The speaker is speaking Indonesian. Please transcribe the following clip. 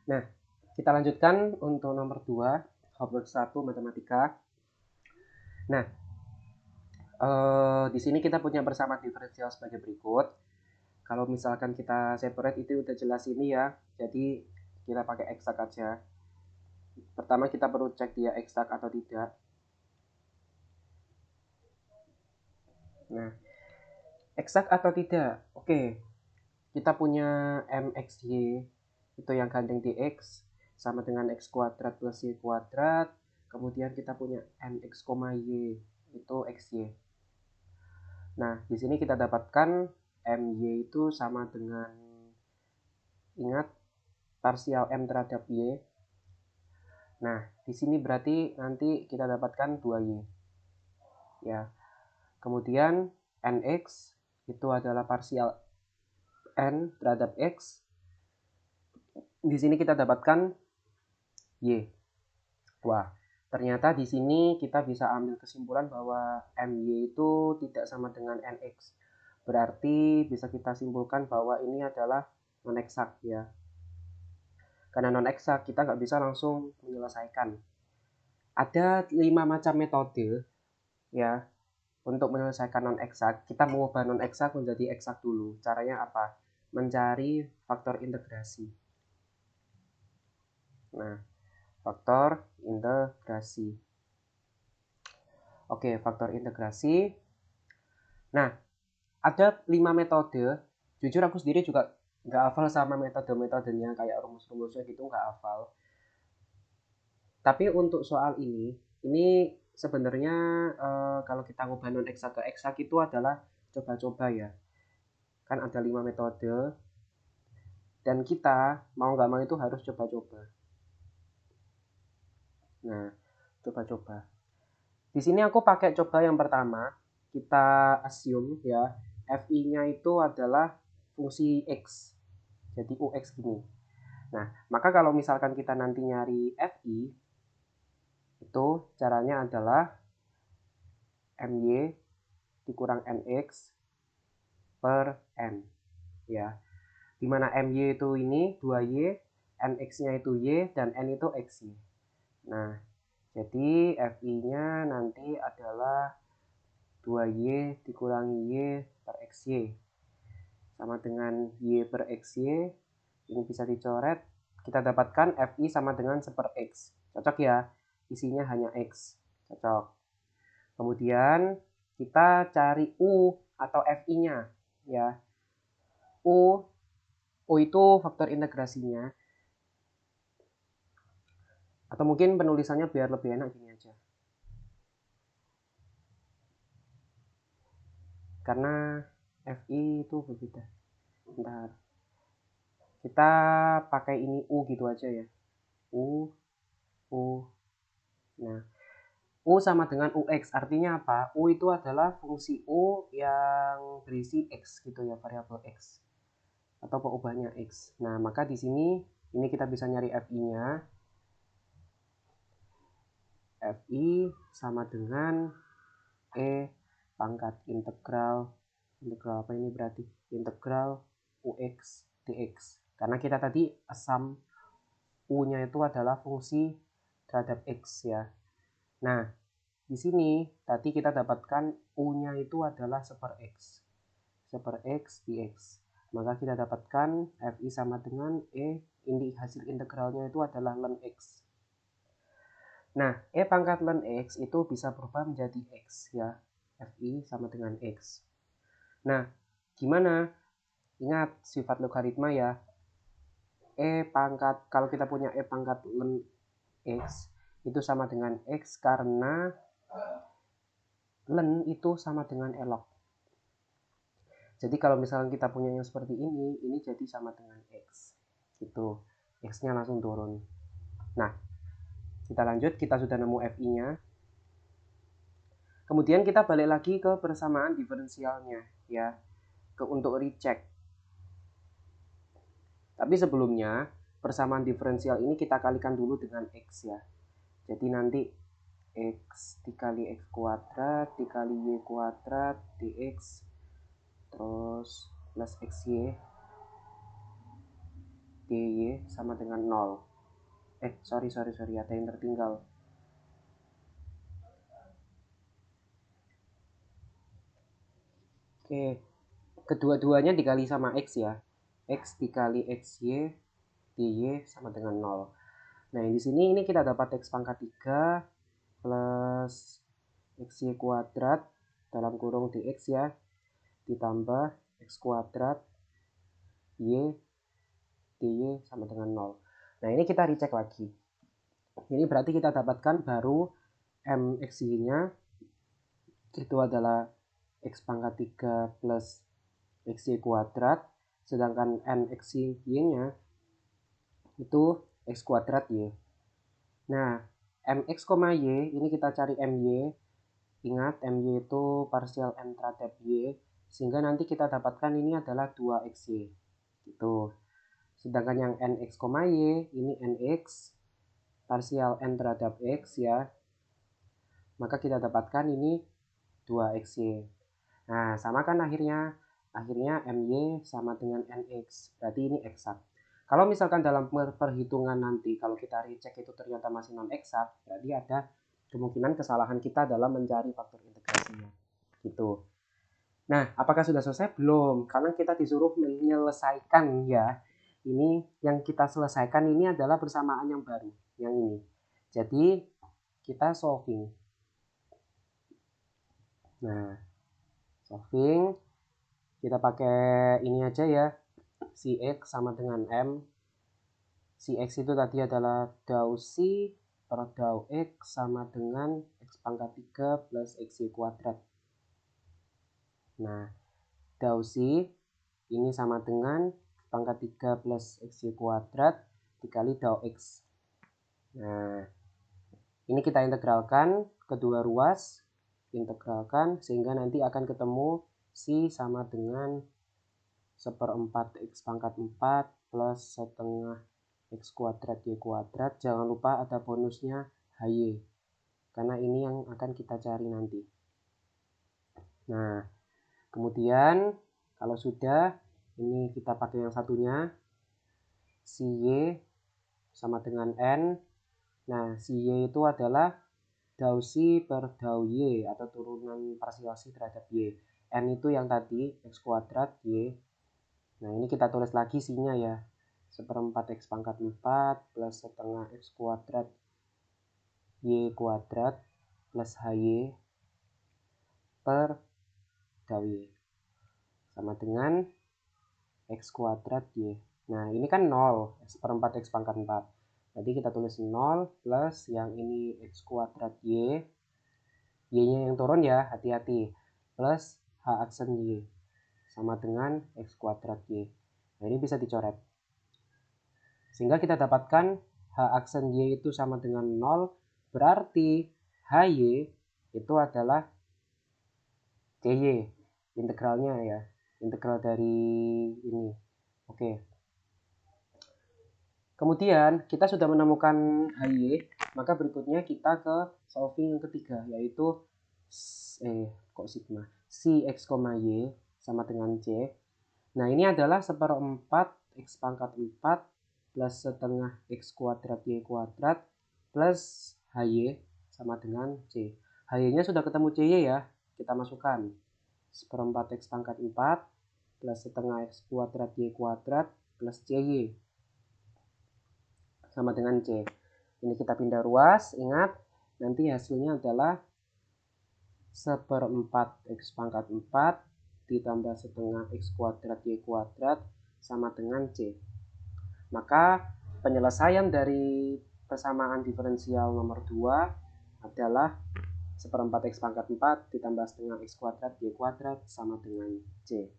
Nah, kita lanjutkan untuk nomor 2, homework 1 matematika. Nah, di sini kita punya persamaan diferensial sebagai berikut. Kalau misalkan kita separate itu udah jelas ini ya. Jadi kita pakai eksak aja. Pertama kita perlu cek dia eksak atau tidak. Nah, eksak atau tidak? Oke, kita punya mxy itu yang gandeng dx sama dengan x kuadrat plus y kuadrat. Kemudian kita punya mx, y itu xy. Nah, di sini kita dapatkan my itu sama dengan, ingat, parsial m terhadap y. Nah, di sini berarti nanti kita dapatkan 2y. Ya. Kemudian nx itu adalah parsial n terhadap x. Di sini kita dapatkan y. Wah, ternyata di sini kita bisa ambil kesimpulan bahwa my itu tidak sama dengan nx. Berarti bisa kita simpulkan bahwa ini adalah non-eksak ya. Karena non-eksak kita nggak bisa langsung menyelesaikan. Ada 5 macam metode ya untuk menyelesaikan non-eksak. Kita mengubah non-eksak menjadi eksak dulu. Caranya apa? Mencari faktor integrasi. Nah, faktor integrasi. Oke, faktor integrasi. Nah, ada 5 metode. Jujur aku sendiri juga nggak hafal sama metode-metodenya, kayak rumus-rumusnya gitu nggak hafal. Tapi untuk soal ini sebenarnya kalau kita ngubah non eksak ke eksak itu adalah coba-coba ya. Kan ada 5 metode dan kita mau nggak mau itu harus coba-coba. Nah, coba-coba. Di sini aku pakai coba yang pertama. Kita assume ya, fi-nya itu adalah fungsi x. Jadi ux gini. Nah, maka kalau misalkan kita nanti nyari fi, itu caranya adalah my dikurang nx per n. Ya, dimana my itu ini 2y, nx-nya itu y, dan n itu xy. Nah, jadi fi-nya nanti adalah 2y dikurangi y per xy sama dengan y per xy. Ini bisa dicoret. Kita dapatkan fi sama dengan 1 per x. Cocok ya? Isinya hanya x. Cocok. Kemudian kita cari u atau fi-nya ya. U itu faktor integrasinya. Atau mungkin penulisannya biar lebih enak gini aja. Karena fi itu berbeda. Bentar. Kita pakai ini u gitu aja ya. U. Nah, u sama dengan ux. Artinya apa? U itu adalah fungsi u yang berisi x gitu ya, variabel x. Atau pengubahnya x. Nah, maka di sini ini kita bisa nyari fi-nya. Fi sama dengan e pangkat integral apa ini berarti? Integral ux dx. Karena kita tadi asam u-nya itu adalah fungsi terhadap x ya. Nah, di sini tadi kita dapatkan u-nya itu adalah 1 per x. 1 per x dx. Maka kita dapatkan fi sama dengan e, ini hasil integralnya itu adalah ln x. Nah, e pangkat ln x itu bisa berubah menjadi x ya. Fi sama dengan x. Nah, gimana? Ingat sifat logaritma ya. E pangkat, kalau kita punya e pangkat ln x itu sama dengan x karena ln itu sama dengan log. Jadi kalau misalnya kita punya yang seperti ini jadi sama dengan x. Gitu. X-nya langsung turun. Nah, kita lanjut, kita sudah nemu fi-nya. Kemudian kita balik lagi ke persamaan diferensialnya ya, untuk recheck. Tapi sebelumnya persamaan diferensial ini kita kalikan dulu dengan x ya. Jadi nanti x dikali x kuadrat dikali y kuadrat dx terus plus xy dy sama dengan 0. Sorry, ada yang tertinggal. Oke, kedua-duanya dikali sama x ya. X dikali xy dy sama dengan 0. Nah, di sini ini kita dapat x pangkat 3 plus xy kuadrat dalam kurung dx ya, ditambah x kuadrat y dy sama dengan 0. Nah, ini kita recheck lagi. Ini berarti kita dapatkan baru mxy-nya itu adalah x pangkat 3 plus xy kuadrat, sedangkan mxy-nya itu x kuadrat y. Nah, mx, y, ini kita cari my. Ingat, my itu parsial m terhadap y, sehingga nanti kita dapatkan ini adalah 2xy. Gitu. Sedangkan yang nx, y, ini nx parsial n terhadap x ya. Maka kita dapatkan ini 2xy. Nah, sama kan akhirnya my sama dengan nx. Berarti ini eksak. Kalau misalkan dalam perhitungan nanti, kalau kita recheck itu ternyata masih non eksak, berarti ada kemungkinan kesalahan kita dalam mencari faktor integrasinya. Gitu. Nah, apakah sudah selesai? Belum, karena kita disuruh menyelesaikan ya. Ini yang kita selesaikan ini adalah persamaan yang baru, yang ini. Jadi, kita solving. Nah, solving, kita pakai ini aja ya. Si X sama dengan M. Si X itu tadi adalah dau C per dau X sama dengan X pangkat 3 plus XY kuadrat. Nah, dau C ini sama dengan X pangkat 3 plus XY kuadrat dikali dau X. Nah, ini kita integralkan kedua ruas. Integralkan sehingga nanti akan ketemu C sama dengan 1/4 X pangkat 4 plus setengah X kuadrat Y kuadrat. Jangan lupa ada bonusnya HY, karena ini yang akan kita cari nanti. Nah, kemudian kalau sudah, ini kita pakai yang satunya, si Y sama dengan N. Nah, si Y itu adalah dau C per dau Y atau turunan parsial C terhadap Y. N itu yang tadi X kuadrat Y. Nah, ini kita tulis lagi C-nya ya. 1/4 X pangkat 4 plus setengah X kuadrat Y kuadrat plus HY per dau Y sama dengan X kuadrat Y. Nah, ini kan 0, 1/4 X pangkat 4. Jadi kita tulis 0 plus yang ini X kuadrat Y. Y-nya yang turun ya, hati-hati. Plus H aksen Y sama dengan X kuadrat Y. Nah, ini bisa dicoret. Sehingga kita dapatkan H aksen Y itu sama dengan 0. Berarti HY itu adalah CY. Integralnya ya. Integral dari ini. Oke. Kemudian kita sudah menemukan HY. Maka berikutnya kita ke solving yang ketiga. Yaitu kok sigma? Si X, Y sama dengan C. Nah, ini adalah 1/4 X pangkat 4 plus setengah X kuadrat Y kuadrat plus HY sama dengan C. HY-nya sudah ketemu CY ya. Kita masukkan 1/4 X pangkat 4 plus setengah X kuadrat Y kuadrat plus CY sama dengan C. Ini kita pindah ruas. Ingat, nanti hasilnya adalah 1/4 X pangkat 4 ditambah setengah X kuadrat Y kuadrat sama dengan C. Maka penyelesaian dari persamaan diferensial nomor 2 adalah 1/4 X pangkat 4 ditambah setengah X kuadrat Y kuadrat sama dengan C.